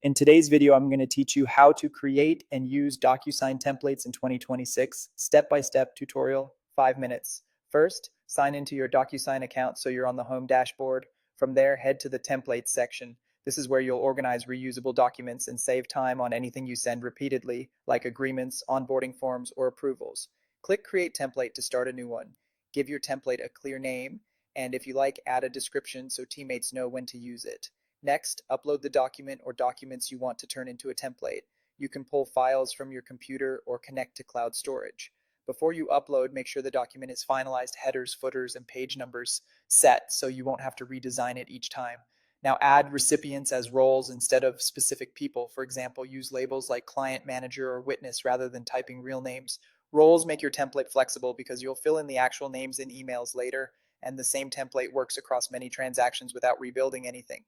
In today's video, I'm going to teach you how to create and use Docusign templates in 2026, step-by-step tutorial, 5 minutes. First, sign into your Docusign account so you're on the home dashboard. From there, head to the templates section. This is where you'll organize reusable documents and save time on anything you send repeatedly, like agreements, onboarding forms, or approvals. Click Create Template to start a new one. Give your template a clear name, and if you like, add a description so teammates know when to use it. Next, upload the document or documents you want to turn into a template. You can pull files from your computer or connect to cloud storage. Before you upload, make sure the document is finalized, headers, footers, and page numbers set so you won't have to redesign it each time. Now add recipients as roles instead of specific people. For example, use labels like client, manager, or witness rather than typing real names. Roles make your template flexible because you'll fill in the actual names in emails later, and the same template works across many transactions without rebuilding anything.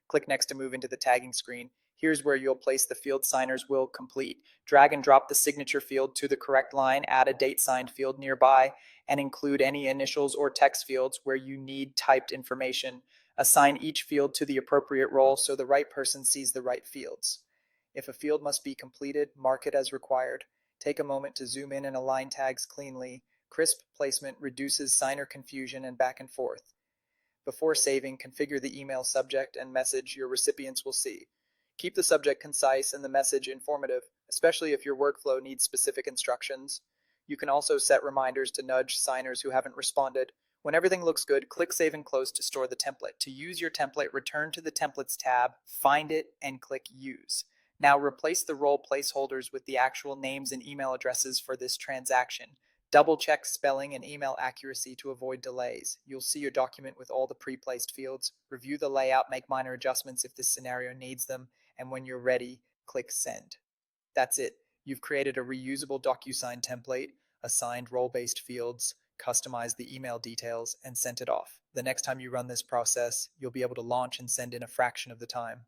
Click Next to move into the tagging screen. Here's where you'll place the field signers will complete. Drag and drop the signature field to the correct line, add a date signed field nearby, and include any initials or text fields where you need typed information. Assign each field to the appropriate role so the right person sees the right fields. If a field must be completed, mark it as required. Take a moment to zoom in and align tags cleanly. Crisp placement reduces signer confusion and back and forth. Before saving, configure the email subject and message your recipients will see. Keep the subject concise and the message informative, especially if your workflow needs specific instructions. You can also set reminders to nudge signers who haven't responded. When everything looks good, click Save and Close to store the template. To use your template, return to the Templates tab, find it, and click Use. Now replace the role placeholders with the actual names and email addresses for this transaction. Double check spelling and email accuracy to avoid delays. You'll see your document with all the pre-placed fields. Review the layout, make minor adjustments if this scenario needs them, and when you're ready, click Send. That's it. You've created a reusable Docusign template, assigned role-based fields, customized the email details, and sent it off. The next time you run this process, you'll be able to launch and send in a fraction of the time.